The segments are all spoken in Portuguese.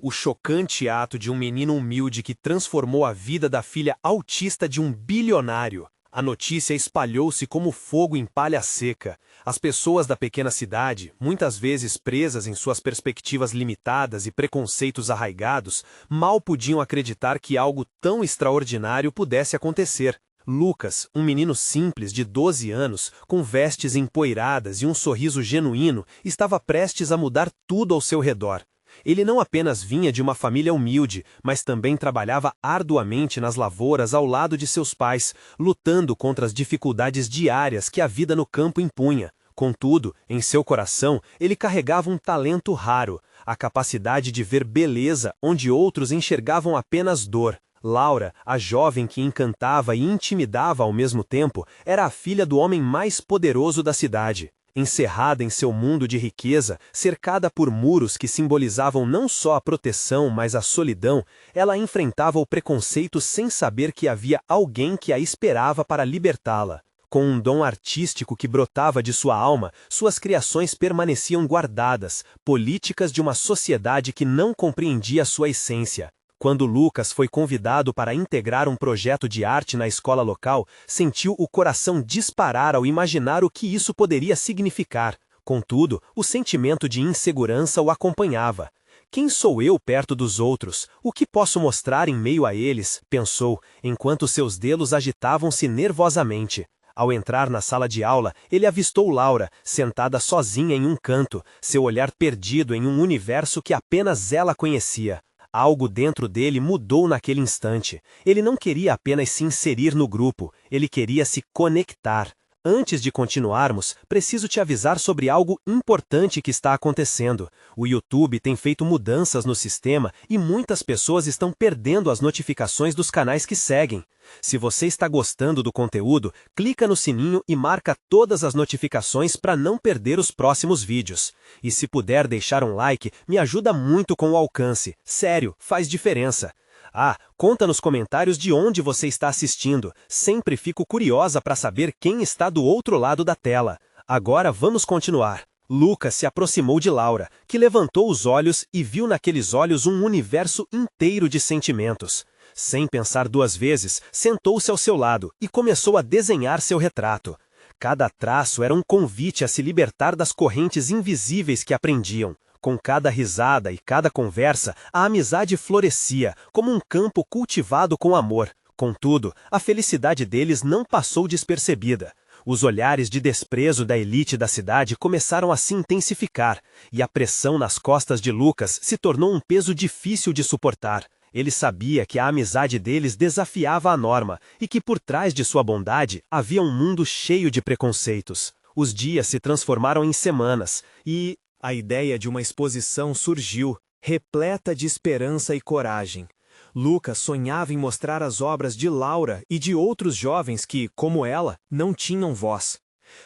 O chocante ato de um menino humilde que transformou a vida da filha autista de um bilionário. A notícia espalhou-se como fogo em palha seca. As pessoas da pequena cidade, muitas vezes presas em suas perspectivas limitadas e preconceitos arraigados, mal podiam acreditar que algo tão extraordinário pudesse acontecer. Lucas, um menino simples de 12 anos, com vestes empoeiradas e um sorriso genuíno, estava prestes a mudar tudo ao seu redor. Ele não apenas vinha de uma família humilde, mas também trabalhava arduamente nas lavouras ao lado de seus pais, lutando contra as dificuldades diárias que a vida no campo impunha. Contudo, em seu coração, ele carregava um talento raro, a capacidade de ver beleza onde outros enxergavam apenas dor. Laura, a jovem que encantava e intimidava ao mesmo tempo, era a filha do homem mais poderoso da cidade. Encerrada em seu mundo de riqueza, cercada por muros que simbolizavam não só a proteção, mas a solidão, ela enfrentava o preconceito sem saber que havia alguém que a esperava para libertá-la. Com um dom artístico que brotava de sua alma, suas criações permaneciam guardadas, políticas de uma sociedade que não compreendia sua essência. Quando Lucas foi convidado para integrar um projeto de arte na escola local, sentiu o coração disparar ao imaginar o que isso poderia significar. Contudo, o sentimento de insegurança o acompanhava. Quem sou eu perto dos outros? O que posso mostrar em meio a eles? Pensou, enquanto seus dedos agitavam-se nervosamente. Ao entrar na sala de aula, ele avistou Laura, sentada sozinha em um canto, seu olhar perdido em um universo que apenas ela conhecia. Algo dentro dele mudou naquele instante. Ele não queria apenas se inserir no grupo, ele queria se conectar. Antes de continuarmos, preciso te avisar sobre algo importante que está acontecendo. O YouTube tem feito mudanças no sistema e muitas pessoas estão perdendo as notificações dos canais que seguem. Se você está gostando do conteúdo, clica no sininho e marca todas as notificações para não perder os próximos vídeos. E se puder deixar um like, me ajuda muito com o alcance. Sério, faz diferença. Conta nos comentários de onde você está assistindo. Sempre fico curiosa para saber quem está do outro lado da tela. Agora vamos continuar. Lucas se aproximou de Laura, que levantou os olhos e viu naqueles olhos um universo inteiro de sentimentos. Sem pensar duas vezes, sentou-se ao seu lado e começou a desenhar seu retrato. Cada traço era um convite a se libertar das correntes invisíveis que a prendiam. Com cada risada e cada conversa, a amizade florescia, como um campo cultivado com amor. Contudo, a felicidade deles não passou despercebida. Os olhares de desprezo da elite da cidade começaram a se intensificar, e a pressão nas costas de Lucas se tornou um peso difícil de suportar. Ele sabia que a amizade deles desafiava a norma, e que por trás de sua bondade havia um mundo cheio de preconceitos. Os dias se transformaram em semanas, e a ideia de uma exposição surgiu, repleta de esperança e coragem. Lucas sonhava em mostrar as obras de Laura e de outros jovens que, como ela, não tinham voz.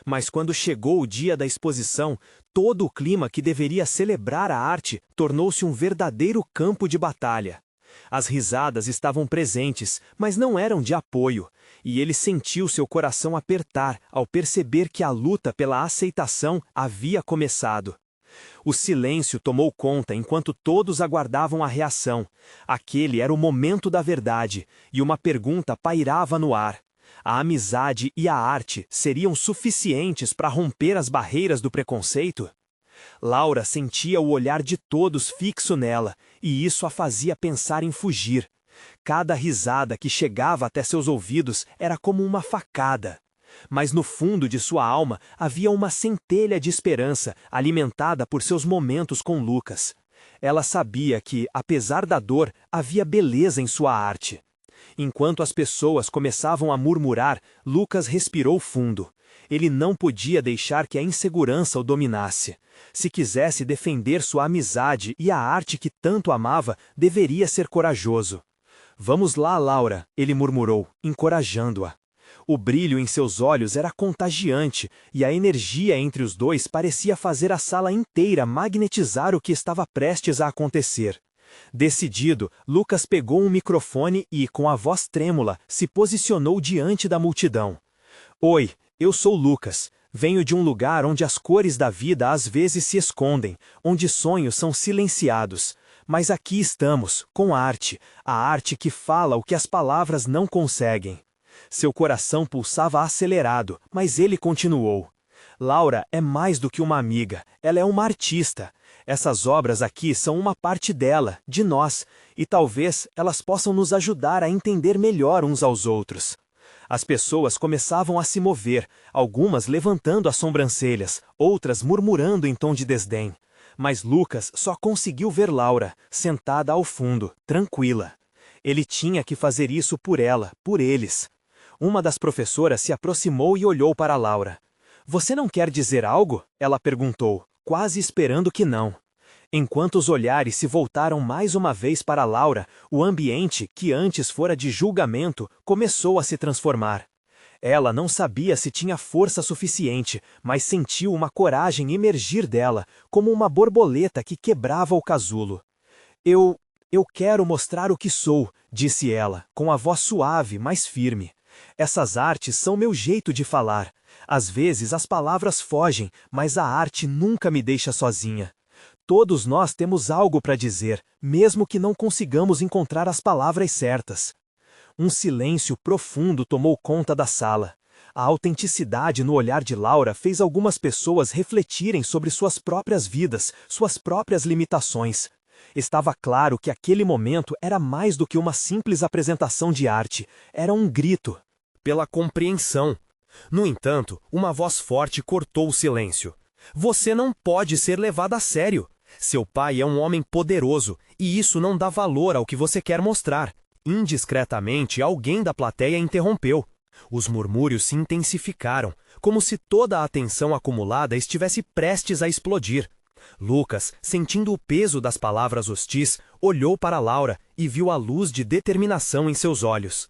Mas quando chegou o dia da exposição, todo o clima que deveria celebrar a arte tornou-se um verdadeiro campo de batalha. As risadas estavam presentes, mas não eram de apoio, e ele sentiu seu coração apertar ao perceber que a luta pela aceitação havia começado. O silêncio tomou conta enquanto todos aguardavam a reação. Aquele era o momento da verdade, e uma pergunta pairava no ar. A amizade e a arte seriam suficientes para romper as barreiras do preconceito? Laura sentia o olhar de todos fixo nela, e isso a fazia pensar em fugir. Cada risada que chegava até seus ouvidos era como uma facada. Mas no fundo de sua alma havia uma centelha de esperança, alimentada por seus momentos com Lucas. Ela sabia que, apesar da dor, havia beleza em sua arte. Enquanto as pessoas começavam a murmurar, Lucas respirou fundo. Ele não podia deixar que a insegurança o dominasse. Se quisesse defender sua amizade e a arte que tanto amava, deveria ser corajoso. "Vamos lá, Laura", ele murmurou, encorajando-a. O brilho em seus olhos era contagiante, e a energia entre os dois parecia fazer a sala inteira magnetizar o que estava prestes a acontecer. Decidido, Lucas pegou um microfone e, com a voz trêmula, se posicionou diante da multidão. "Oi, eu sou Lucas. Venho de um lugar onde as cores da vida às vezes se escondem, onde sonhos são silenciados. Mas aqui estamos, com a arte que fala o que as palavras não conseguem. Seu coração pulsava acelerado, mas ele continuou. Laura é mais do que uma amiga, ela é uma artista. Essas obras aqui são uma parte dela, de nós, e talvez elas possam nos ajudar a entender melhor uns aos outros. As pessoas começavam a se mover, algumas levantando as sobrancelhas, outras murmurando em tom de desdém. Mas Lucas só conseguiu ver Laura, sentada ao fundo, tranquila. Ele tinha que fazer isso por ela, por eles. Uma das professoras se aproximou e olhou para Laura. "Você não quer dizer algo?" ela perguntou, quase esperando que não. Enquanto os olhares se voltaram mais uma vez para Laura, o ambiente, que antes fora de julgamento, começou a se transformar. Ela não sabia se tinha força suficiente, mas sentiu uma coragem emergir dela, como uma borboleta que quebrava o casulo. Eu quero mostrar o que sou", disse ela, com a voz suave, mas firme. "Essas artes são meu jeito de falar. Às vezes as palavras fogem, mas a arte nunca me deixa sozinha. Todos nós temos algo para dizer, mesmo que não consigamos encontrar as palavras certas." Um silêncio profundo tomou conta da sala. A autenticidade no olhar de Laura fez algumas pessoas refletirem sobre suas próprias vidas, suas próprias limitações. Estava claro que aquele momento era mais do que uma simples apresentação de arte, era um grito pela compreensão. No entanto, uma voz forte cortou o silêncio. "Você não pode ser levada a sério. Seu pai é um homem poderoso, e isso não dá valor ao que você quer mostrar." Indiscretamente, alguém da plateia interrompeu. Os murmúrios se intensificaram, como se toda a atenção acumulada estivesse prestes a explodir. Lucas, sentindo o peso das palavras hostis, olhou para Laura e viu a luz de determinação em seus olhos.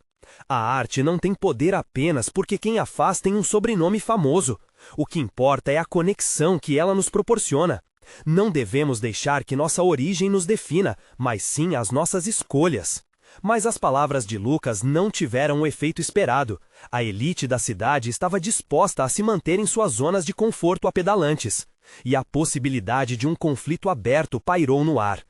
A arte não tem poder apenas porque quem a faz tem um sobrenome famoso. O que importa é a conexão que ela nos proporciona. Não devemos deixar que nossa origem nos defina, mas sim as nossas escolhas. Mas as palavras de Lucas não tiveram o efeito esperado. A elite da cidade estava disposta a se manter em suas zonas de conforto apedalantes. E a possibilidade de um conflito aberto pairou no ar.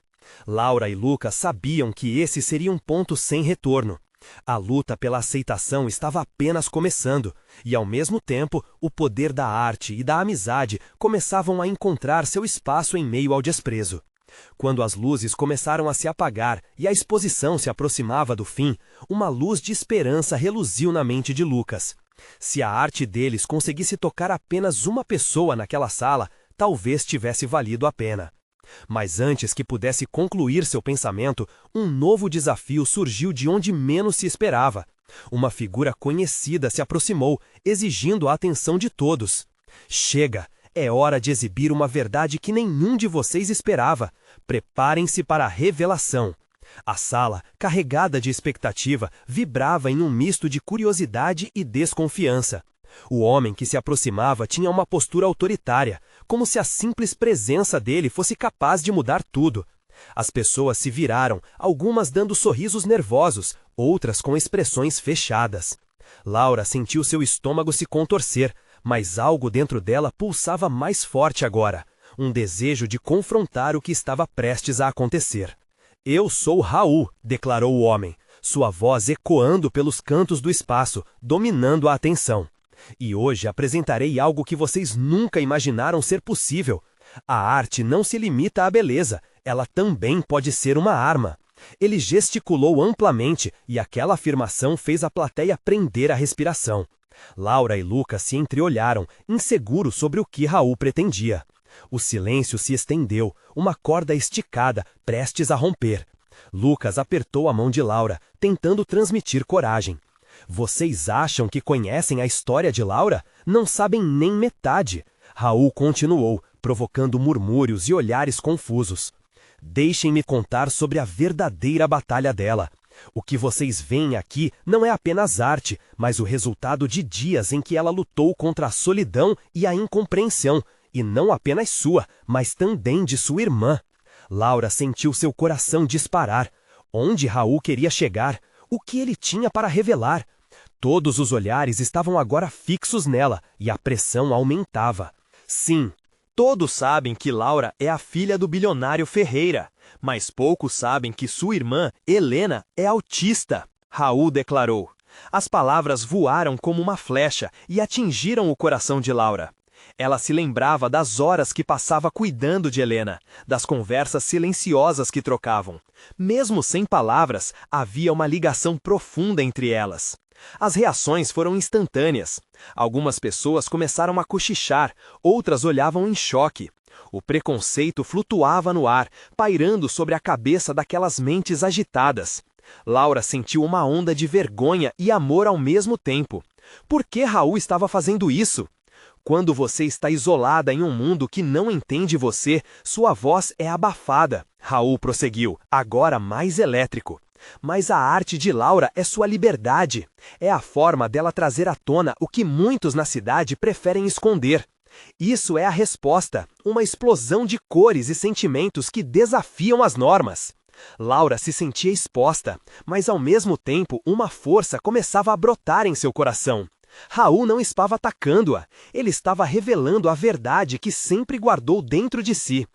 Laura e Lucas sabiam que esse seria um ponto sem retorno. A luta pela aceitação estava apenas começando, e ao mesmo tempo, o poder da arte e da amizade começavam a encontrar seu espaço em meio ao desprezo. Quando as luzes começaram a se apagar e a exposição se aproximava do fim, uma luz de esperança reluziu na mente de Lucas. Se a arte deles conseguisse tocar apenas uma pessoa naquela sala, talvez tivesse valido a pena. Mas antes que pudesse concluir seu pensamento, um novo desafio surgiu de onde menos se esperava. Uma figura conhecida se aproximou, exigindo a atenção de todos. "Chega! É hora de exibir uma verdade que nenhum de vocês esperava. Preparem-se para a revelação." A sala, carregada de expectativa, vibrava em um misto de curiosidade e desconfiança. O homem que se aproximava tinha uma postura autoritária, como se a simples presença dele fosse capaz de mudar tudo. As pessoas se viraram, algumas dando sorrisos nervosos, outras com expressões fechadas. Laura sentiu seu estômago se contorcer, mas algo dentro dela pulsava mais forte agora, um desejo de confrontar o que estava prestes a acontecer. "Eu sou Raul", declarou o homem, sua voz ecoando pelos cantos do espaço, dominando a atenção. "E hoje apresentarei algo que vocês nunca imaginaram ser possível. A arte não se limita à beleza, ela também pode ser uma arma." Ele gesticulou amplamente e aquela afirmação fez a plateia prender a respiração. Laura e Lucas se entreolharam, inseguros sobre o que Raul pretendia. O silêncio se estendeu, uma corda esticada, prestes a romper. Lucas apertou a mão de Laura, tentando transmitir coragem. "Vocês acham que conhecem a história de Laura? Não sabem nem metade." Raul continuou, provocando murmúrios e olhares confusos. "Deixem-me contar sobre a verdadeira batalha dela. O que vocês veem aqui não é apenas arte, mas o resultado de dias em que ela lutou contra a solidão e a incompreensão, e não apenas sua, mas também de sua irmã." Laura sentiu seu coração disparar. Onde Raul queria chegar? O que ele tinha para revelar? Todos os olhares estavam agora fixos nela, e a pressão aumentava. Sim, Todos sabem que Laura é a filha do bilionário Ferreira, mas poucos sabem que sua irmã, Helena, é autista, Raul declarou. As palavras voaram como uma flecha e atingiram o coração de Laura. Ela se lembrava das horas que passava cuidando de Helena, das conversas silenciosas que trocavam. Mesmo sem palavras, havia uma ligação profunda entre elas. As reações foram instantâneas. Algumas pessoas começaram a cochichar, outras olhavam em choque. O preconceito flutuava no ar, pairando sobre a cabeça daquelas mentes agitadas. Laura sentiu uma onda de vergonha e amor ao mesmo tempo. Por que Raul estava fazendo isso? Quando você está isolada em um mundo que não entende você, sua voz é abafada. Raul prosseguiu, agora mais elétrico. Mas a arte de Laura é sua liberdade. É a forma dela trazer à tona o que muitos na cidade preferem esconder. Isso é a resposta, uma explosão de cores e sentimentos que desafiam as normas. Laura se sentia exposta, mas ao mesmo tempo uma força começava a brotar em seu coração. Raul não estava atacando-a, ele estava revelando a verdade que sempre guardou dentro de si.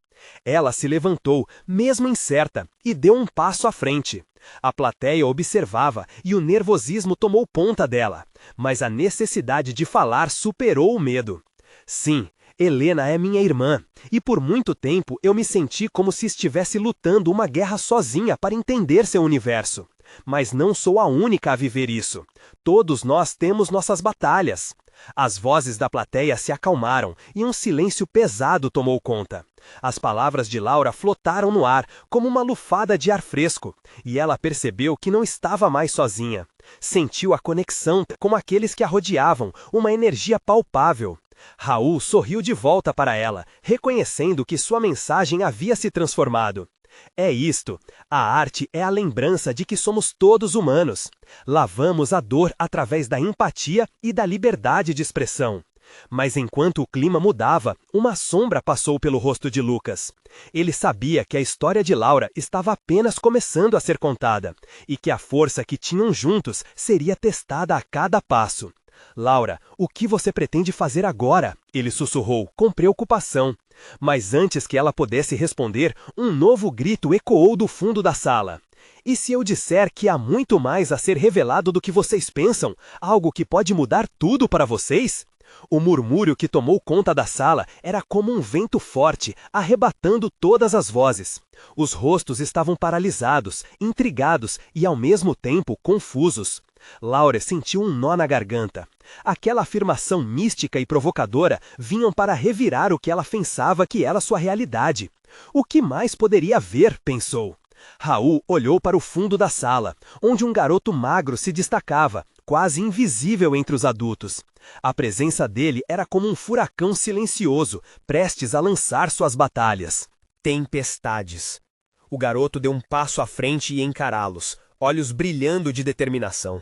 Ela se levantou, mesmo incerta, e deu um passo à frente. A plateia observava e o nervosismo tomou conta dela, mas a necessidade de falar superou o medo. Sim, Helena é minha irmã, e por muito tempo eu me senti como se estivesse lutando uma guerra sozinha para entender seu universo. Mas não sou a única a viver isso. Todos nós temos nossas batalhas. As vozes da plateia se acalmaram e um silêncio pesado tomou conta. As palavras de Laura flotaram no ar, como uma lufada de ar fresco, e ela percebeu que não estava mais sozinha. Sentiu a conexão com aqueles que a rodeavam, uma energia palpável. Raul sorriu de volta para ela, reconhecendo que sua mensagem havia se transformado. É isto, a arte é a lembrança de que somos todos humanos. Lavamos a dor através da empatia e da liberdade de expressão. Mas enquanto o clima mudava, uma sombra passou pelo rosto de Lucas. Ele sabia que a história de Laura estava apenas começando a ser contada, e que a força que tinham juntos seria testada a cada passo. Laura, o que você pretende fazer agora? Ele sussurrou, com preocupação. Mas antes que ela pudesse responder, um novo grito ecoou do fundo da sala. E se eu disser que há muito mais a ser revelado do que vocês pensam? Algo que pode mudar tudo para vocês? O murmúrio que tomou conta da sala era como um vento forte, arrebatando todas as vozes. Os rostos estavam paralisados, intrigados e ao mesmo tempo confusos. Laura sentiu um nó na garganta. Aquela afirmação mística e provocadora vinham para revirar o que ela pensava que era sua realidade. O que mais poderia haver, pensou. Raul olhou para o fundo da sala, onde um garoto magro se destacava, quase invisível entre os adultos. A presença dele era como um furacão silencioso, prestes a lançar suas batalhas. Tempestades. O garoto deu um passo à frente e encará-los, olhos brilhando de determinação.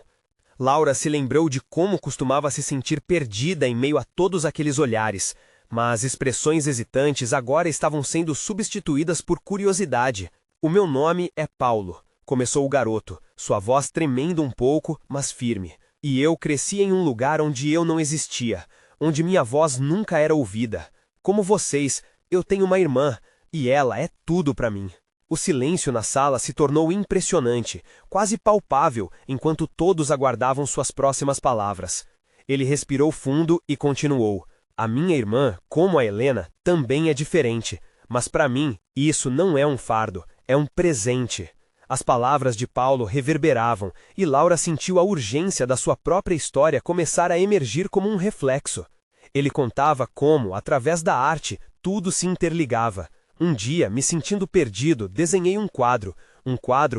Laura se lembrou de como costumava se sentir perdida em meio a todos aqueles olhares, mas expressões hesitantes agora estavam sendo substituídas por curiosidade. O meu nome é Paulo, começou o garoto, sua voz tremendo um pouco, mas firme. E eu cresci em um lugar onde eu não existia, onde minha voz nunca era ouvida. Como vocês, eu tenho uma irmã, e ela é tudo para mim. O silêncio na sala se tornou impressionante, quase palpável, enquanto todos aguardavam suas próximas palavras. Ele respirou fundo e continuou. A minha irmã, como a Helena, também é diferente, mas para mim, isso não é um fardo, é um presente. As palavras de Paulo reverberavam, e Laura sentiu a urgência da sua própria história começar a emergir como um reflexo. Ele contava como, através da arte, tudo se interligava. Um dia, me sentindo perdido, desenhei um quadro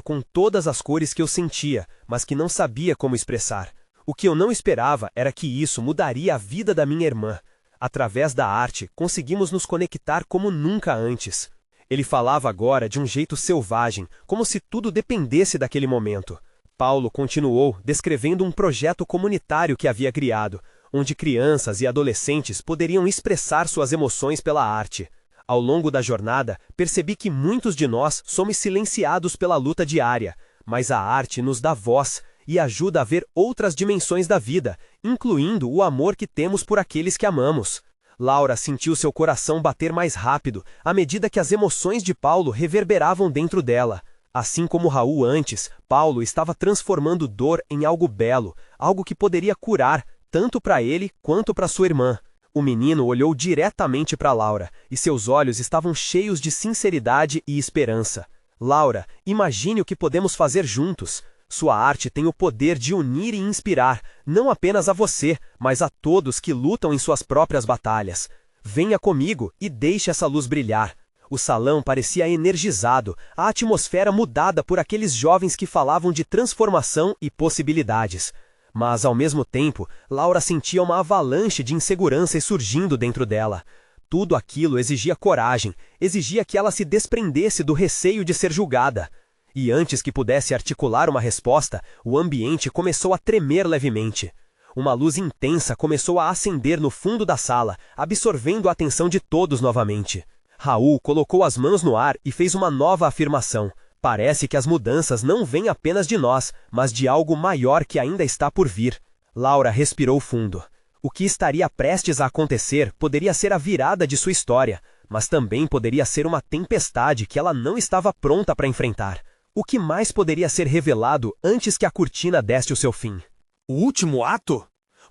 com todas as cores que eu sentia, mas que não sabia como expressar. O que eu não esperava era que isso mudaria a vida da minha irmã. Através da arte, conseguimos nos conectar como nunca antes. Ele falava agora de um jeito selvagem, como se tudo dependesse daquele momento. Paulo continuou, descrevendo um projeto comunitário que havia criado, onde crianças e adolescentes poderiam expressar suas emoções pela arte. Ao longo da jornada, percebi que muitos de nós somos silenciados pela luta diária, mas a arte nos dá voz e ajuda a ver outras dimensões da vida, incluindo o amor que temos por aqueles que amamos. Laura sentiu seu coração bater mais rápido, à medida que as emoções de Paulo reverberavam dentro dela. Assim como Raul antes, Paulo estava transformando dor em algo belo, algo que poderia curar, tanto para ele quanto para sua irmã. O menino olhou diretamente para Laura, e seus olhos estavam cheios de sinceridade e esperança. Laura, imagine o que podemos fazer juntos. Sua arte tem o poder de unir e inspirar, não apenas a você, mas a todos que lutam em suas próprias batalhas. Venha comigo e deixe essa luz brilhar. O salão parecia energizado, a atmosfera mudada por aqueles jovens que falavam de transformação e possibilidades. Mas, ao mesmo tempo, Laura sentia uma avalanche de inseguranças surgindo dentro dela. Tudo aquilo exigia coragem, exigia que ela se desprendesse do receio de ser julgada. E antes que pudesse articular uma resposta, o ambiente começou a tremer levemente. Uma luz intensa começou a acender no fundo da sala, absorvendo a atenção de todos novamente. Raul colocou as mãos no ar e fez uma nova afirmação. Parece que as mudanças não vêm apenas de nós, mas de algo maior que ainda está por vir. Laura respirou fundo. O que estaria prestes a acontecer poderia ser a virada de sua história, mas também poderia ser uma tempestade que ela não estava pronta para enfrentar. O que mais poderia ser revelado antes que a cortina desse o seu fim? O último ato?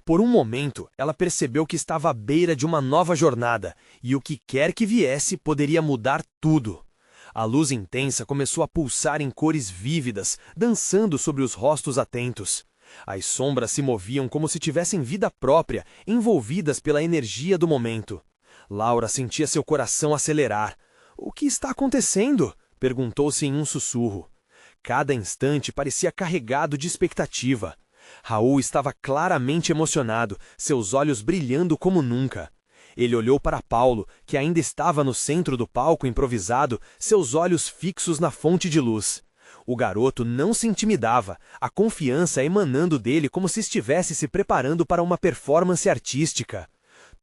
Por um momento, ela percebeu que estava à beira de uma nova jornada, e o que quer que viesse poderia mudar tudo. A luz intensa começou a pulsar em cores vívidas, dançando sobre os rostos atentos. As sombras se moviam como se tivessem vida própria, envolvidas pela energia do momento. Laura sentia seu coração acelerar. O que está acontecendo? Perguntou-se em um sussurro. Cada instante parecia carregado de expectativa. Raul estava claramente emocionado, seus olhos brilhando como nunca. Ele olhou para Paulo, que ainda estava no centro do palco improvisado, seus olhos fixos na fonte de luz. O garoto não se intimidava, a confiança emanando dele como se estivesse se preparando para uma performance artística.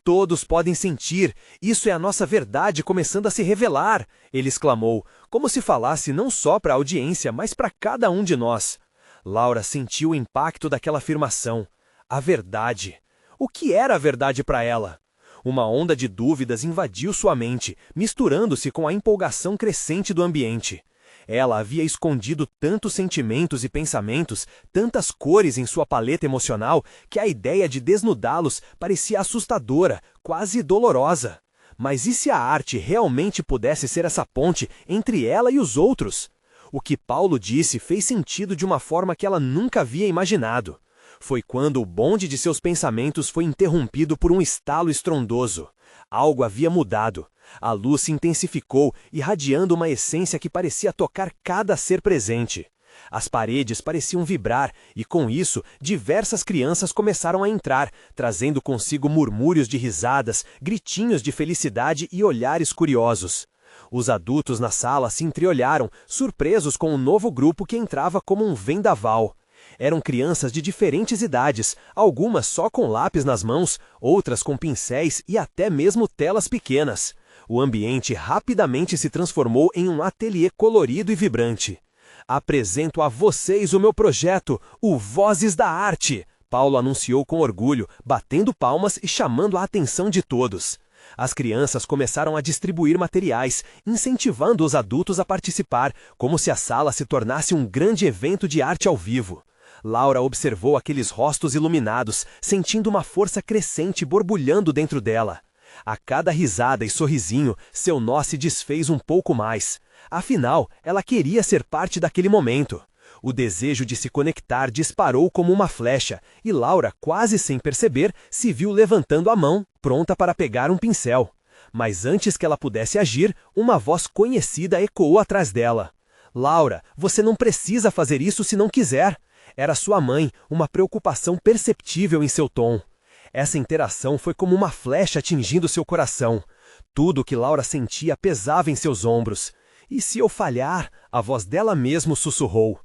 Todos podem sentir, isso é a nossa verdade começando a se revelar, ele exclamou, como se falasse não só para a audiência, mas para cada um de nós. Laura sentiu o impacto daquela afirmação. A verdade. O que era a verdade para ela? Uma onda de dúvidas invadiu sua mente, misturando-se com a empolgação crescente do ambiente. Ela havia escondido tantos sentimentos e pensamentos, tantas cores em sua paleta emocional, que a ideia de desnudá-los parecia assustadora, quase dolorosa. Mas e se a arte realmente pudesse ser essa ponte entre ela e os outros? O que Paulo disse fez sentido de uma forma que ela nunca havia imaginado. Foi quando o bonde de seus pensamentos foi interrompido por um estalo estrondoso. Algo havia mudado. A luz se intensificou, irradiando uma essência que parecia tocar cada ser presente. As paredes pareciam vibrar e, com isso, diversas crianças começaram a entrar, trazendo consigo murmúrios de risadas, gritinhos de felicidade e olhares curiosos. Os adultos na sala se entreolharam, surpresos com o novo grupo que entrava como um vendaval. Eram crianças de diferentes idades, algumas só com lápis nas mãos, outras com pincéis e até mesmo telas pequenas. O ambiente rapidamente se transformou em um ateliê colorido e vibrante. Apresento a vocês o meu projeto, o Vozes da Arte, Paulo anunciou com orgulho, batendo palmas e chamando a atenção de todos. As crianças começaram a distribuir materiais, incentivando os adultos a participar, como se a sala se tornasse um grande evento de arte ao vivo. Laura observou aqueles rostos iluminados, sentindo uma força crescente borbulhando dentro dela. A cada risada e sorrisinho, seu nó se desfez um pouco mais. Afinal, ela queria ser parte daquele momento. O desejo de se conectar disparou como uma flecha, e Laura, quase sem perceber, se viu levantando a mão, pronta para pegar um pincel. Mas antes que ela pudesse agir, uma voz conhecida ecoou atrás dela. Laura, você não precisa fazer isso se não quiser. Era sua mãe, uma preocupação perceptível em seu tom. Essa interação foi como uma flecha atingindo seu coração. Tudo o que Laura sentia pesava em seus ombros. E se eu falhar? A voz dela mesmo sussurrou.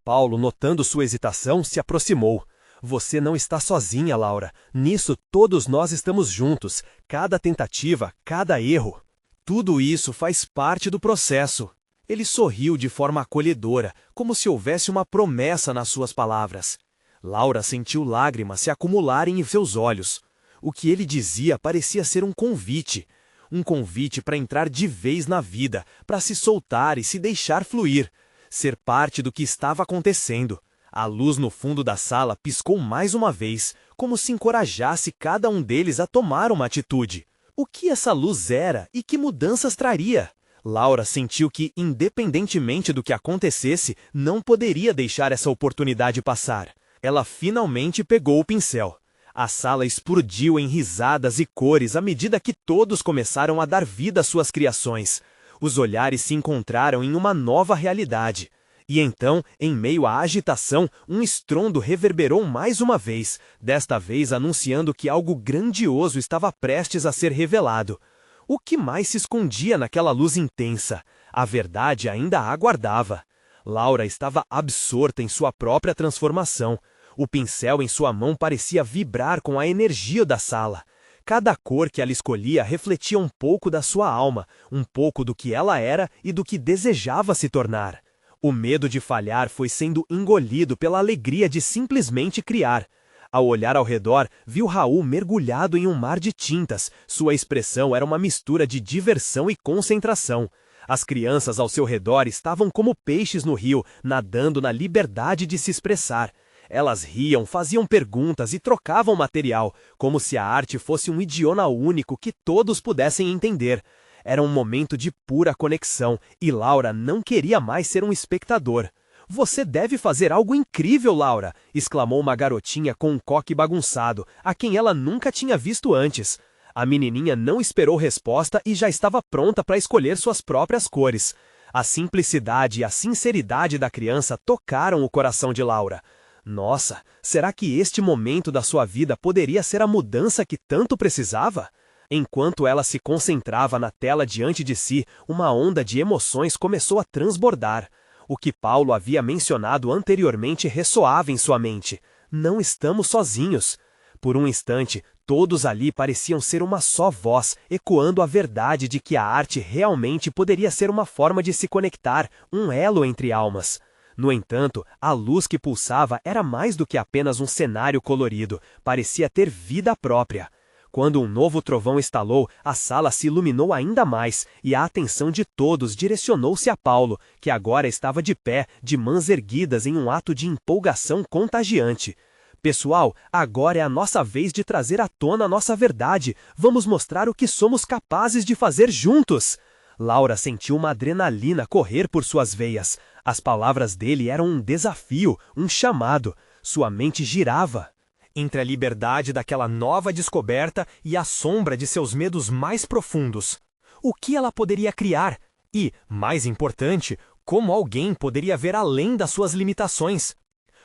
Paulo, notando sua hesitação, se aproximou. Você não está sozinha, Laura. Nisso todos nós estamos juntos. Cada tentativa, cada erro. Tudo isso faz parte do processo. Ele sorriu de forma acolhedora, como se houvesse uma promessa nas suas palavras. Laura sentiu lágrimas se acumularem em seus olhos. O que ele dizia parecia ser um convite. Um convite para entrar de vez na vida, para se soltar e se deixar fluir. Ser parte do que estava acontecendo. A luz no fundo da sala piscou mais uma vez, como se encorajasse cada um deles a tomar uma atitude. O que essa luz era e que mudanças traria? Laura sentiu que, independentemente do que acontecesse, não poderia deixar essa oportunidade passar. Ela finalmente pegou o pincel. A sala explodiu em risadas e cores à medida que todos começaram a dar vida às suas criações. Os olhares se encontraram em uma nova realidade. E então, em meio à agitação, um estrondo reverberou mais uma vez, desta vez anunciando que algo grandioso estava prestes a ser revelado. O que mais se escondia naquela luz intensa? A verdade ainda a aguardava. Laura estava absorta em sua própria transformação. O pincel em sua mão parecia vibrar com a energia da sala. Cada cor que ela escolhia refletia um pouco da sua alma, um pouco do que ela era e do que desejava se tornar. O medo de falhar foi sendo engolido pela alegria de simplesmente criar. Ao olhar ao redor, viu Raul mergulhado em um mar de tintas. Sua expressão era uma mistura de diversão e concentração. As crianças ao seu redor estavam como peixes no rio, nadando na liberdade de se expressar. Elas riam, faziam perguntas e trocavam material, como se a arte fosse um idioma único que todos pudessem entender. Era um momento de pura conexão, e Laura não queria mais ser um espectador. "Você deve fazer algo incrível, Laura!" exclamou uma garotinha com um coque bagunçado, a quem ela nunca tinha visto antes. A menininha não esperou resposta e já estava pronta para escolher suas próprias cores. A simplicidade e a sinceridade da criança tocaram o coração de Laura. Nossa, será que este momento da sua vida poderia ser a mudança que tanto precisava? Enquanto ela se concentrava na tela diante de si, uma onda de emoções começou a transbordar. O que Paulo havia mencionado anteriormente ressoava em sua mente. Não estamos sozinhos. Por um instante, todos ali pareciam ser uma só voz, ecoando a verdade de que a arte realmente poderia ser uma forma de se conectar, um elo entre almas. No entanto, a luz que pulsava era mais do que apenas um cenário colorido, parecia ter vida própria. Quando um novo trovão estalou, a sala se iluminou ainda mais, e a atenção de todos direcionou-se a Paulo, que agora estava de pé, de mãos erguidas em um ato de empolgação contagiante. "Pessoal, agora é a nossa vez de trazer à tona a nossa verdade. Vamos mostrar o que somos capazes de fazer juntos." Laura sentiu uma adrenalina correr por suas veias. As palavras dele eram um desafio, um chamado. Sua mente girava. Entre a liberdade daquela nova descoberta e a sombra de seus medos mais profundos. O que ela poderia criar? E, mais importante, como alguém poderia ver além das suas limitações?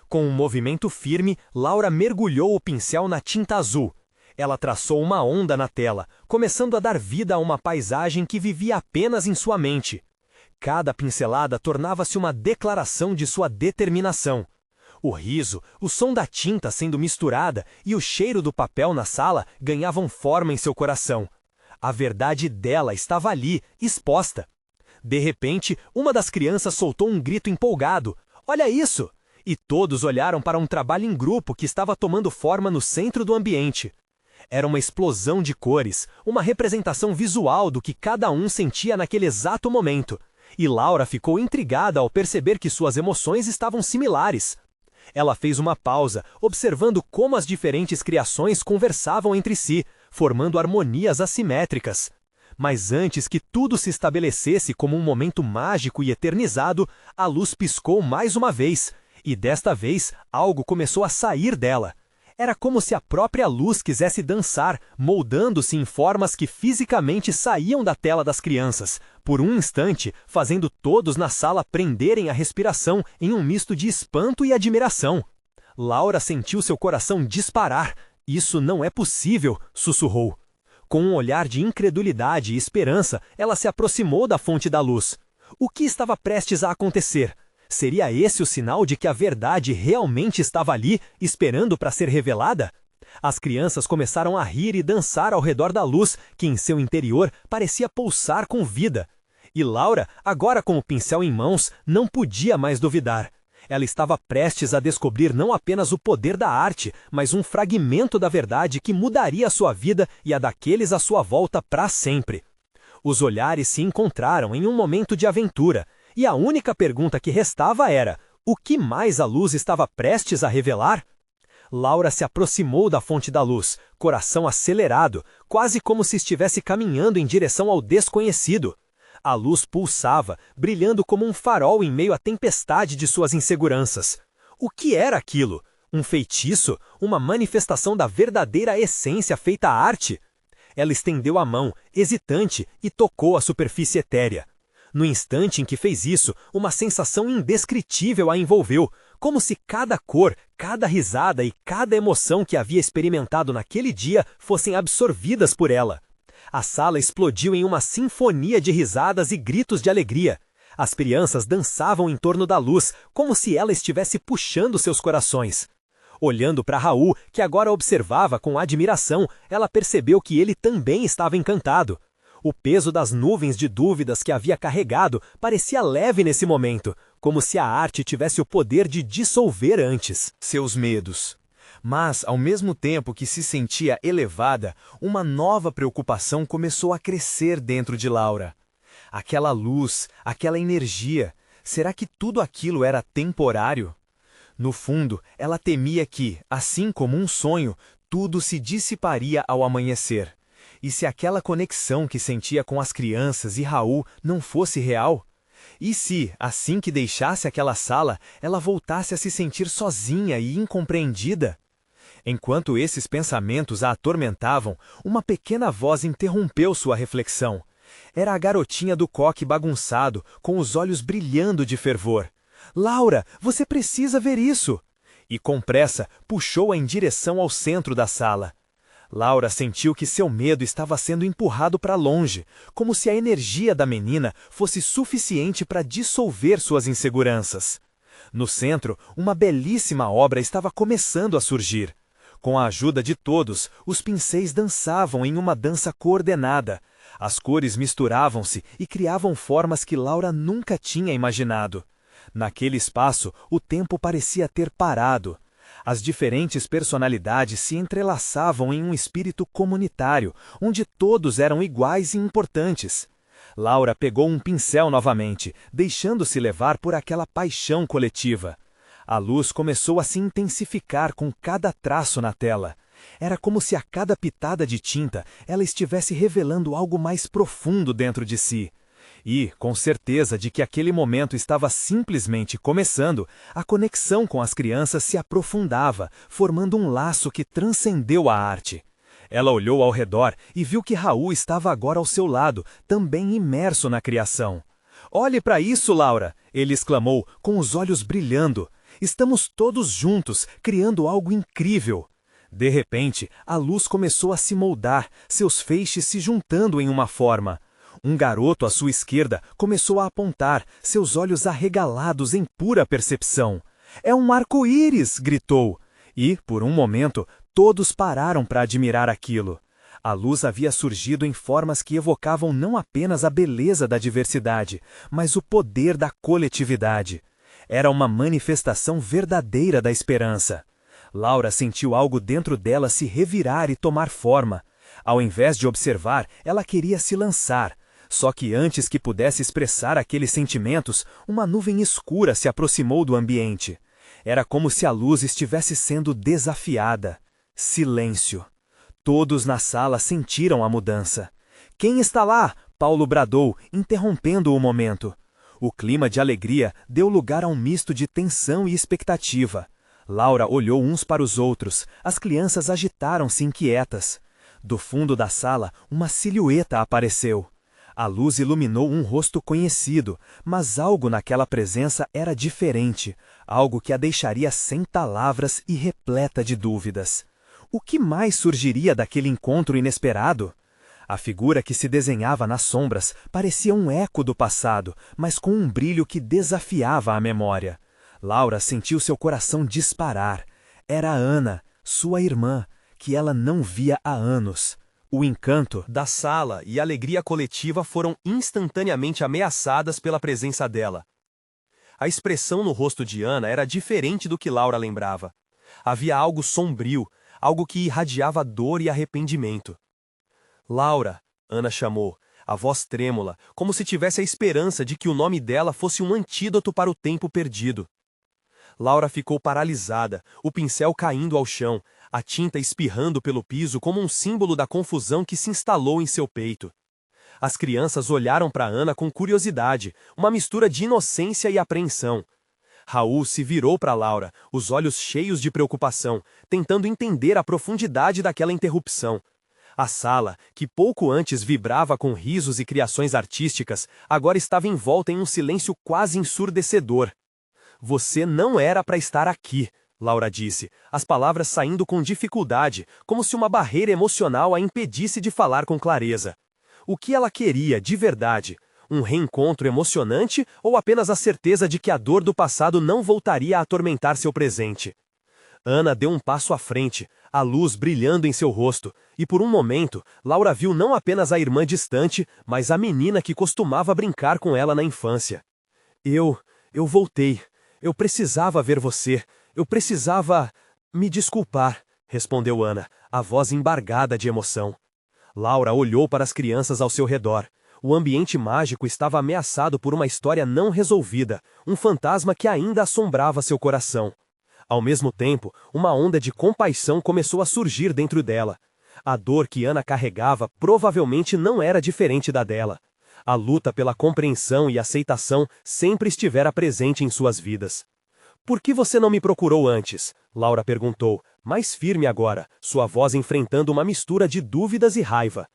Com um movimento firme, Laura mergulhou o pincel na tinta azul. Ela traçou uma onda na tela, começando a dar vida a uma paisagem que vivia apenas em sua mente. Cada pincelada tornava-se uma declaração de sua determinação. O riso, o som da tinta sendo misturada e o cheiro do papel na sala ganhavam forma em seu coração. A verdade dela estava ali, exposta. De repente, uma das crianças soltou um grito empolgado. "Olha isso!" E todos olharam para um trabalho em grupo que estava tomando forma no centro do ambiente. Era uma explosão de cores, uma representação visual do que cada um sentia naquele exato momento. E Laura ficou intrigada ao perceber que suas emoções estavam similares. Ela fez uma pausa, observando como as diferentes criações conversavam entre si, formando harmonias assimétricas. Mas antes que tudo se estabelecesse como um momento mágico e eternizado, a luz piscou mais uma vez, e desta vez algo começou a sair dela. Era como se a própria luz quisesse dançar, moldando-se em formas que fisicamente saíam da tela das crianças, por um instante, fazendo todos na sala prenderem a respiração em um misto de espanto e admiração. Laura sentiu seu coração disparar. "Isso não é possível", sussurrou. Com um olhar de incredulidade e esperança, ela se aproximou da fonte da luz. O que estava prestes a acontecer? Seria esse o sinal de que a verdade realmente estava ali, esperando para ser revelada? As crianças começaram a rir e dançar ao redor da luz, que em seu interior parecia pulsar com vida. E Laura, agora com o pincel em mãos, não podia mais duvidar. Ela estava prestes a descobrir não apenas o poder da arte, mas um fragmento da verdade que mudaria a sua vida e a daqueles à sua volta para sempre. Os olhares se encontraram em um momento de aventura, e a única pergunta que restava era: o que mais a luz estava prestes a revelar? Laura se aproximou da fonte da luz, coração acelerado, quase como se estivesse caminhando em direção ao desconhecido. A luz pulsava, brilhando como um farol em meio à tempestade de suas inseguranças. O que era aquilo? Um feitiço? Uma manifestação da verdadeira essência feita arte? Ela estendeu a mão, hesitante, e tocou a superfície etérea. No instante em que fez isso, uma sensação indescritível a envolveu, como se cada cor, cada risada e cada emoção que havia experimentado naquele dia fossem absorvidas por ela. A sala explodiu em uma sinfonia de risadas e gritos de alegria. As crianças dançavam em torno da luz, como se ela estivesse puxando seus corações. Olhando para Raul, que agora observava com admiração, ela percebeu que ele também estava encantado. O peso das nuvens de dúvidas que havia carregado parecia leve nesse momento, como se a arte tivesse o poder de dissolver antes seus medos. Mas, ao mesmo tempo que se sentia elevada, uma nova preocupação começou a crescer dentro de Laura. Aquela luz, aquela energia, será que tudo aquilo era temporário? No fundo, ela temia que, assim como um sonho, tudo se dissiparia ao amanhecer. E se aquela conexão que sentia com as crianças e Raul não fosse real? E se, assim que deixasse aquela sala, ela voltasse a se sentir sozinha e incompreendida? Enquanto esses pensamentos a atormentavam, uma pequena voz interrompeu sua reflexão. Era a garotinha do coque bagunçado, com os olhos brilhando de fervor. "Laura, você precisa ver isso!" E com pressa, puxou-a em direção ao centro da sala. Laura sentiu que seu medo estava sendo empurrado para longe, como se a energia da menina fosse suficiente para dissolver suas inseguranças. No centro, uma belíssima obra estava começando a surgir. Com a ajuda de todos, os pincéis dançavam em uma dança coordenada. As cores misturavam-se e criavam formas que Laura nunca tinha imaginado. Naquele espaço, o tempo parecia ter parado. As diferentes personalidades se entrelaçavam em um espírito comunitário, onde todos eram iguais e importantes. Laura pegou um pincel novamente, deixando-se levar por aquela paixão coletiva. A luz começou a se intensificar com cada traço na tela. Era como se a cada pitada de tinta ela estivesse revelando algo mais profundo dentro de si. E, com certeza de que aquele momento estava simplesmente começando, a conexão com as crianças se aprofundava, formando um laço que transcendeu a arte. Ela olhou ao redor e viu que Raul estava agora ao seu lado, também imerso na criação. "Olhe para isso, Laura!" ele exclamou, com os olhos brilhando. "Estamos todos juntos, criando algo incrível." De repente, a luz começou a se moldar, seus feixes se juntando em uma forma. Um garoto à sua esquerda começou a apontar, seus olhos arregalados em pura percepção. "É um arco-íris!" gritou. E, por um momento, todos pararam para admirar aquilo. A luz havia surgido em formas que evocavam não apenas a beleza da diversidade, mas o poder da coletividade. Era uma manifestação verdadeira da esperança. Laura sentiu algo dentro dela se revirar e tomar forma. Ao invés de observar, ela queria se lançar. Só que antes que pudesse expressar aqueles sentimentos, uma nuvem escura se aproximou do ambiente. Era como se a luz estivesse sendo desafiada. Silêncio. Todos na sala sentiram a mudança. "Quem está lá?" Paulo bradou, interrompendo o momento. O clima de alegria deu lugar a um misto de tensão e expectativa. Laura olhou uns para os outros, as crianças agitaram-se inquietas. Do fundo da sala, uma silhueta apareceu. A luz iluminou um rosto conhecido, mas algo naquela presença era diferente, algo que a deixaria sem palavras e repleta de dúvidas. O que mais surgiria daquele encontro inesperado? A figura que se desenhava nas sombras parecia um eco do passado, mas com um brilho que desafiava a memória. Laura sentiu seu coração disparar. Era Ana, sua irmã, que ela não via há anos. O encanto da sala e a alegria coletiva foram instantaneamente ameaçadas pela presença dela. A expressão no rosto de Ana era diferente do que Laura lembrava. Havia algo sombrio, algo que irradiava dor e arrependimento. Laura, Ana chamou, a voz trêmula, como se tivesse a esperança de que o nome dela fosse um antídoto para o tempo perdido. Laura ficou paralisada, o pincel caindo ao chão, a tinta espirrando pelo piso como um símbolo da confusão que se instalou em seu peito. As crianças olharam para Ana com curiosidade, uma mistura de inocência e apreensão. Raul se virou para Laura, os olhos cheios de preocupação, tentando entender a profundidade daquela interrupção. A sala, que pouco antes vibrava com risos e criações artísticas, agora estava envolta em um silêncio quase ensurdecedor. Você não era para estar aqui, Laura disse, as palavras saindo com dificuldade, como se uma barreira emocional a impedisse de falar com clareza. O que ela queria, de verdade? Um reencontro emocionante ou apenas a certeza de que a dor do passado não voltaria a atormentar seu presente? Ana deu um passo à frente, a luz brilhando em seu rosto, e por um momento, Laura viu não apenas a irmã distante, mas a menina que costumava brincar com ela na infância. Eu voltei. Eu precisava ver você. Eu precisava me desculpar, respondeu Ana, a voz embargada de emoção. Laura olhou para as crianças ao seu redor. O ambiente mágico estava ameaçado por uma história não resolvida, um fantasma que ainda assombrava seu coração. Ao mesmo tempo, uma onda de compaixão começou a surgir dentro dela. A dor que Ana carregava provavelmente não era diferente da dela. A luta pela compreensão e aceitação sempre estivera presente em suas vidas. Por que você não me procurou antes? Laura perguntou, mais firme agora, sua voz enfrentando uma mistura de dúvidas e raiva.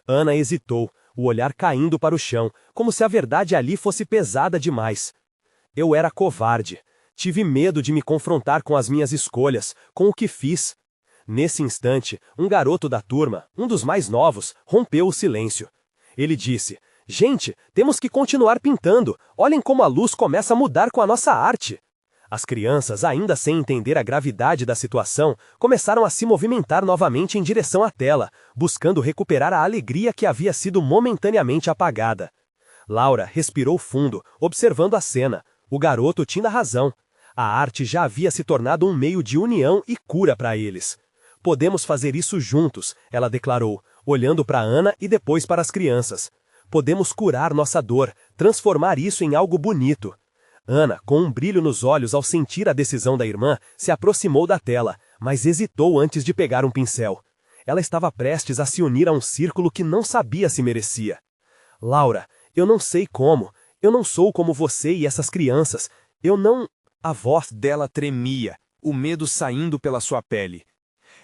Ana hesitou, o olhar caindo para o chão, como se a verdade ali fosse pesada demais. Eu era covarde. Tive medo de me confrontar com as minhas escolhas, com o que fiz. Nesse instante, um garoto da turma, um dos mais novos, rompeu o silêncio. Ele disse, gente, temos que continuar pintando. Olhem como a luz começa a mudar com a nossa arte. As crianças, ainda sem entender a gravidade da situação, começaram a se movimentar novamente em direção à tela, buscando recuperar a alegria que havia sido momentaneamente apagada. Laura respirou fundo, observando a cena. O garoto tinha razão. A arte já havia se tornado um meio de união e cura para eles. Podemos fazer isso juntos, ela declarou, olhando para Ana e depois para as crianças. Podemos curar nossa dor, transformar isso em algo bonito. Ana, com um brilho nos olhos ao sentir a decisão da irmã, se aproximou da tela, mas hesitou antes de pegar um pincel. Ela estava prestes a se unir a um círculo que não sabia se merecia. Laura, eu não sei como. Eu não sou como você e essas crianças. Eu não... A voz dela tremia, o medo saindo pela sua pele.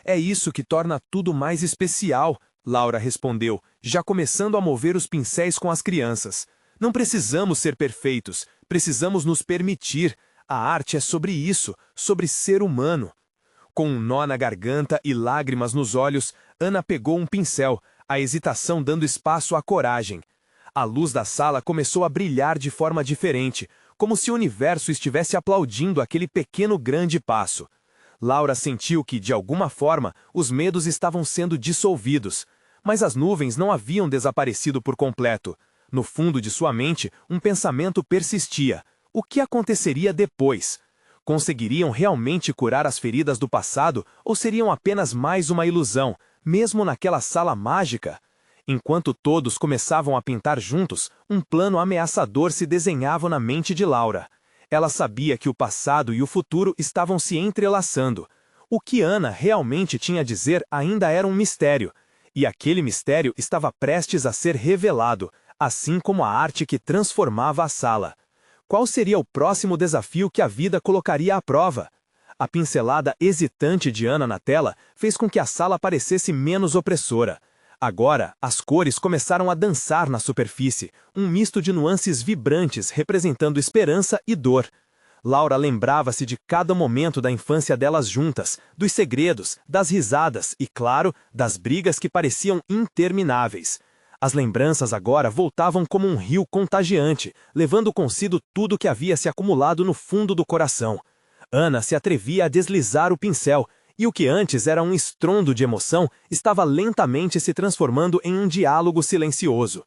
É isso que torna tudo mais especial, Laura respondeu, já começando a mover os pincéis com as crianças. Não precisamos ser perfeitos, precisamos nos permitir. A arte é sobre isso, sobre ser humano. Com um nó na garganta e lágrimas nos olhos, Ana pegou um pincel, a hesitação dando espaço à coragem. A luz da sala começou a brilhar de forma diferente, como se o universo estivesse aplaudindo aquele pequeno grande passo. Laura sentiu que, de alguma forma, os medos estavam sendo dissolvidos, mas as nuvens não haviam desaparecido por completo. No fundo de sua mente, um pensamento persistia. O que aconteceria depois? Conseguiriam realmente curar as feridas do passado ou seriam apenas mais uma ilusão, mesmo naquela sala mágica? Enquanto todos começavam a pintar juntos, um plano ameaçador se desenhava na mente de Laura. Ela sabia que o passado e o futuro estavam se entrelaçando. O que Ana realmente tinha a dizer ainda era um mistério, e aquele mistério estava prestes a ser revelado, assim como a arte que transformava a sala. Qual seria o próximo desafio que a vida colocaria à prova? A pincelada hesitante de Ana na tela fez com que a sala parecesse menos opressora. Agora, as cores começaram a dançar na superfície, um misto de nuances vibrantes representando esperança e dor. Laura lembrava-se de cada momento da infância delas juntas, dos segredos, das risadas e, claro, das brigas que pareciam intermináveis. As lembranças agora voltavam como um rio contagiante, levando consigo tudo que havia se acumulado no fundo do coração. Ana se atrevia a deslizar o pincel, e o que antes era um estrondo de emoção estava lentamente se transformando em um diálogo silencioso.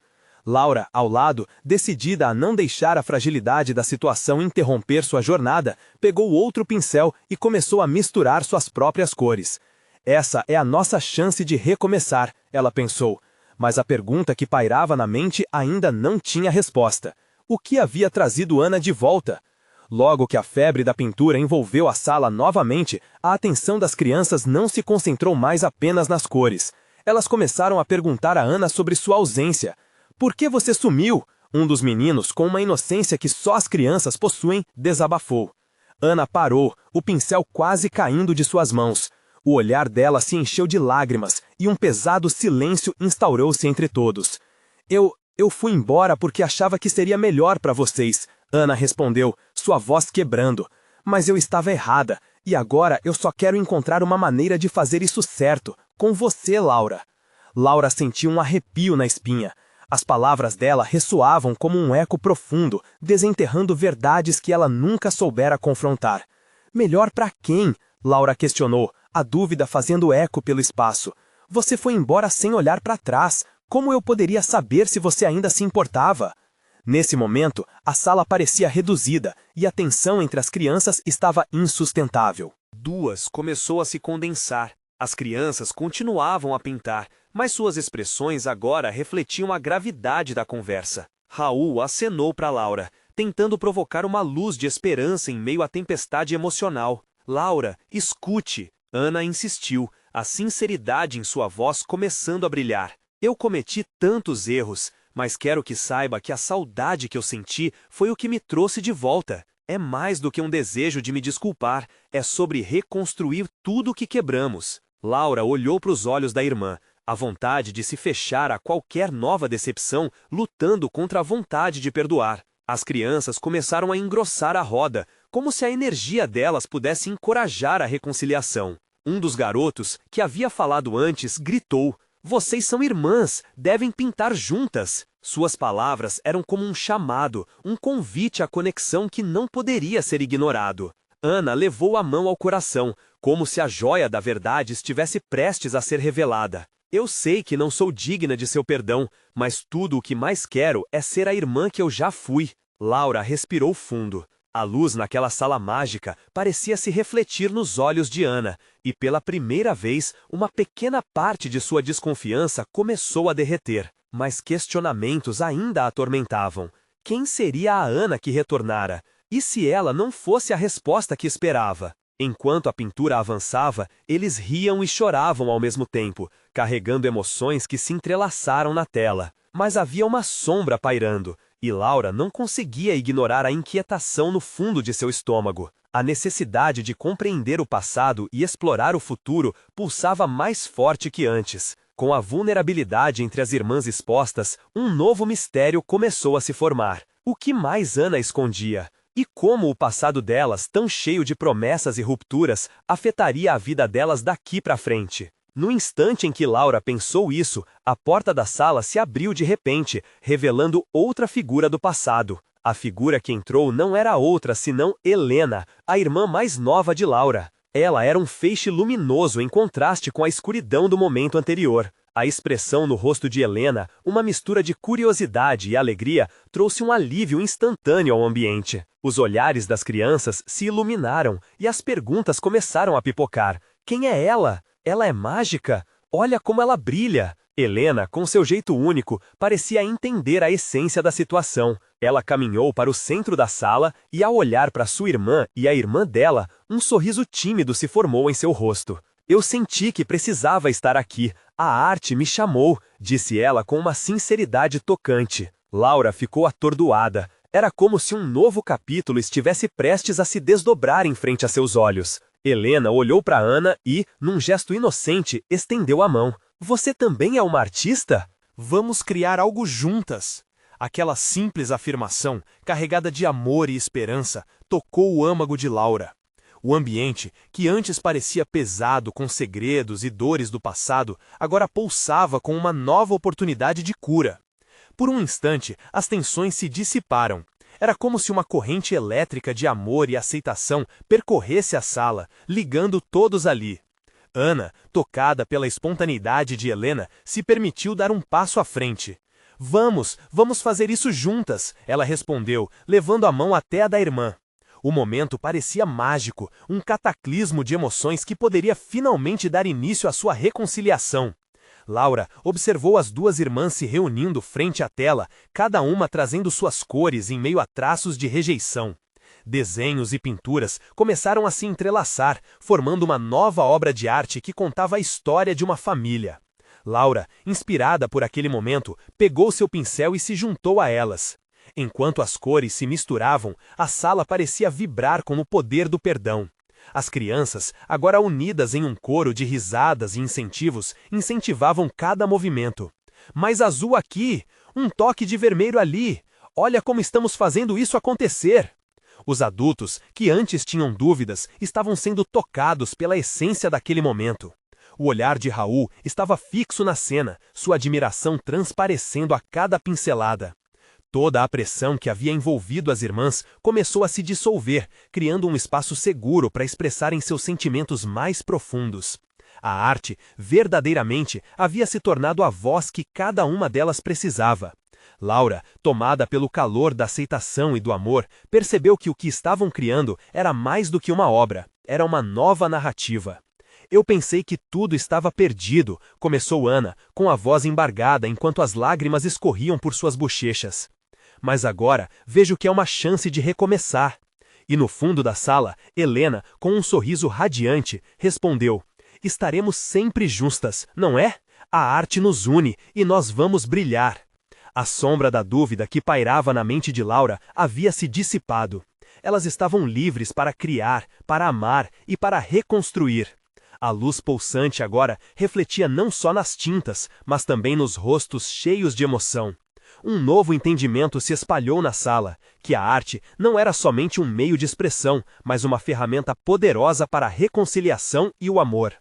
Laura, ao lado, decidida a não deixar a fragilidade da situação interromper sua jornada, pegou outro pincel e começou a misturar suas próprias cores. Essa é a nossa chance de recomeçar, ela pensou. Mas a pergunta que pairava na mente ainda não tinha resposta. O que havia trazido Ana de volta? Logo que a febre da pintura envolveu a sala novamente, a atenção das crianças não se concentrou mais apenas nas cores. Elas começaram a perguntar a Ana sobre sua ausência. "Por que você sumiu?" Um dos meninos, com uma inocência que só as crianças possuem, desabafou. Ana parou, o pincel quase caindo de suas mãos. O olhar dela se encheu de lágrimas e um pesado silêncio instaurou-se entre todos. Eu fui embora porque achava que seria melhor para vocês, Ana respondeu, sua voz quebrando. Mas eu estava errada, e agora eu só quero encontrar uma maneira de fazer isso certo, com você, Laura. Laura sentiu um arrepio na espinha. As palavras dela ressoavam como um eco profundo, desenterrando verdades que ela nunca soubera confrontar. Melhor para quem? Laura questionou, a dúvida fazendo eco pelo espaço. Você foi embora sem olhar para trás. Como eu poderia saber se você ainda se importava? Nesse momento, a sala parecia reduzida e a tensão entre as crianças estava insustentável. Duas começou a se condensar. As crianças continuavam a pintar, mas suas expressões agora refletiam a gravidade da conversa. Raul acenou para Laura, tentando provocar uma luz de esperança em meio à tempestade emocional. Laura, escute! Ana insistiu, a sinceridade em sua voz começando a brilhar. Eu cometi tantos erros, mas quero que saiba que a saudade que eu senti foi o que me trouxe de volta. É mais do que um desejo de me desculpar, é sobre reconstruir tudo o que quebramos. Laura olhou para os olhos da irmã, a vontade de se fechar a qualquer nova decepção, lutando contra a vontade de perdoar. As crianças começaram a engrossar a roda, como se a energia delas pudesse encorajar a reconciliação. Um dos garotos, que havia falado antes, gritou: "Vocês são irmãs, devem pintar juntas." Suas palavras eram como um chamado, um convite à conexão que não poderia ser ignorado. Ana levou a mão ao coração, como se a joia da verdade estivesse prestes a ser revelada. Eu sei que não sou digna de seu perdão, mas tudo o que mais quero é ser a irmã que eu já fui. Laura respirou fundo. A luz naquela sala mágica parecia se refletir nos olhos de Ana, e pela primeira vez, uma pequena parte de sua desconfiança começou a derreter. Mas questionamentos ainda a atormentavam. Quem seria a Ana que retornara? E se ela não fosse a resposta que esperava? Enquanto a pintura avançava, eles riam e choravam ao mesmo tempo, carregando emoções que se entrelaçaram na tela. Mas havia uma sombra pairando, e Laura não conseguia ignorar a inquietação no fundo de seu estômago. A necessidade de compreender o passado e explorar o futuro pulsava mais forte que antes. Com a vulnerabilidade entre as irmãs expostas, um novo mistério começou a se formar. O que mais Ana escondia? E como o passado delas, tão cheio de promessas e rupturas, afetaria a vida delas daqui para frente? No instante em que Laura pensou isso, a porta da sala se abriu de repente, revelando outra figura do passado. A figura que entrou não era outra senão Helena, a irmã mais nova de Laura. Ela era um feixe luminoso em contraste com a escuridão do momento anterior. A expressão no rosto de Helena, uma mistura de curiosidade e alegria, trouxe um alívio instantâneo ao ambiente. Os olhares das crianças se iluminaram e as perguntas começaram a pipocar. Quem é ela? Ela é mágica? Olha como ela brilha! Helena, com seu jeito único, parecia entender a essência da situação. Ela caminhou para o centro da sala e, ao olhar para sua irmã e a irmã dela, um sorriso tímido se formou em seu rosto. Eu senti que precisava estar aqui. A arte me chamou, disse ela com uma sinceridade tocante. Laura ficou atordoada. Era como se um novo capítulo estivesse prestes a se desdobrar em frente a seus olhos. Helena olhou para Ana e, num gesto inocente, estendeu a mão. Você também é uma artista? Vamos criar algo juntas. Aquela simples afirmação, carregada de amor e esperança, tocou o âmago de Laura. O ambiente, que antes parecia pesado com segredos e dores do passado, agora pulsava com uma nova oportunidade de cura. Por um instante, as tensões se dissiparam. Era como se uma corrente elétrica de amor e aceitação percorresse a sala, ligando todos ali. Ana, tocada pela espontaneidade de Helena, se permitiu dar um passo à frente. Vamos fazer isso juntas, ela respondeu, levando a mão até a da irmã. O momento parecia mágico, um cataclismo de emoções que poderia finalmente dar início à sua reconciliação. Laura observou as duas irmãs se reunindo frente à tela, cada uma trazendo suas cores em meio a traços de rejeição. Desenhos e pinturas começaram a se entrelaçar, formando uma nova obra de arte que contava a história de uma família. Laura, inspirada por aquele momento, pegou seu pincel e se juntou a elas. Enquanto as cores se misturavam, a sala parecia vibrar com o poder do perdão. As crianças, agora unidas em um coro de risadas e incentivos, incentivavam cada movimento. Mais azul aqui, um toque de vermelho ali. Olha como estamos fazendo isso acontecer. Os adultos, que antes tinham dúvidas, estavam sendo tocados pela essência daquele momento. O olhar de Raul estava fixo na cena, sua admiração transparecendo a cada pincelada. Toda a pressão que havia envolvido as irmãs começou a se dissolver, criando um espaço seguro para expressarem seus sentimentos mais profundos. A arte, verdadeiramente, havia se tornado a voz que cada uma delas precisava. Laura, tomada pelo calor da aceitação e do amor, percebeu que o que estavam criando era mais do que uma obra, era uma nova narrativa. Eu pensei que tudo estava perdido, começou Ana, com a voz embargada enquanto as lágrimas escorriam por suas bochechas. Mas agora vejo que é uma chance de recomeçar. E no fundo da sala, Helena, com um sorriso radiante, respondeu: estaremos sempre justas, não é? A arte nos une e nós vamos brilhar. A sombra da dúvida que pairava na mente de Laura havia se dissipado. Elas estavam livres para criar, para amar e para reconstruir. A luz pulsante agora refletia não só nas tintas, mas também nos rostos cheios de emoção. Um novo entendimento se espalhou na sala, que a arte não era somente um meio de expressão, mas uma ferramenta poderosa para a reconciliação e o amor.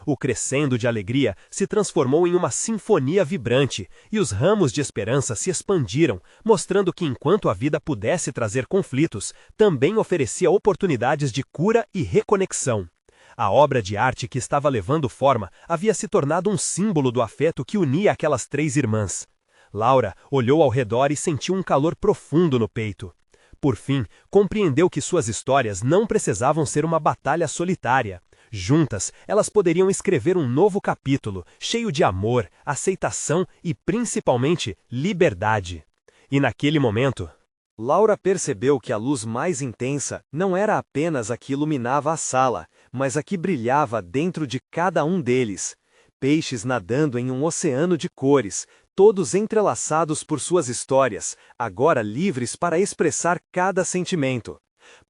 O crescendo de alegria se transformou em uma sinfonia vibrante, e os ramos de esperança se expandiram, mostrando que enquanto a vida pudesse trazer conflitos, também oferecia oportunidades de cura e reconexão. A obra de arte que estava levando forma havia se tornado um símbolo do afeto que unia aquelas três irmãs. Laura olhou ao redor e sentiu um calor profundo no peito. Por fim, compreendeu que suas histórias não precisavam ser uma batalha solitária. Juntas, elas poderiam escrever um novo capítulo, cheio de amor, aceitação e, principalmente, liberdade. E naquele momento, Laura percebeu que a luz mais intensa não era apenas a que iluminava a sala, mas a que brilhava dentro de cada um deles. Peixes nadando em um oceano de cores, todos entrelaçados por suas histórias, agora livres para expressar cada sentimento.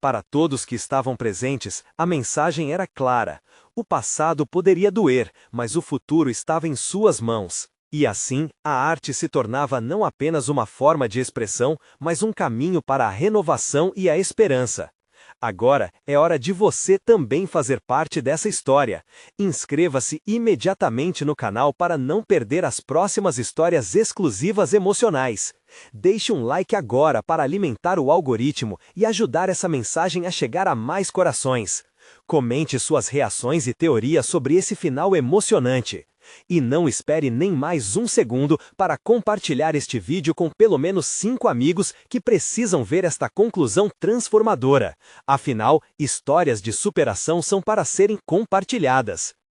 Para todos que estavam presentes, a mensagem era clara. O passado poderia doer, mas o futuro estava em suas mãos. E assim, a arte se tornava não apenas uma forma de expressão, mas um caminho para a renovação e a esperança. Agora é hora de você também fazer parte dessa história. Inscreva-se imediatamente no canal para não perder as próximas histórias exclusivas emocionais. Deixe um like agora para alimentar o algoritmo e ajudar essa mensagem a chegar a mais corações. Comente suas reações e teorias sobre esse final emocionante. E não espere nem mais um segundo para compartilhar este vídeo com pelo menos 5 amigos que precisam ver esta conclusão transformadora. Afinal, histórias de superação são para serem compartilhadas.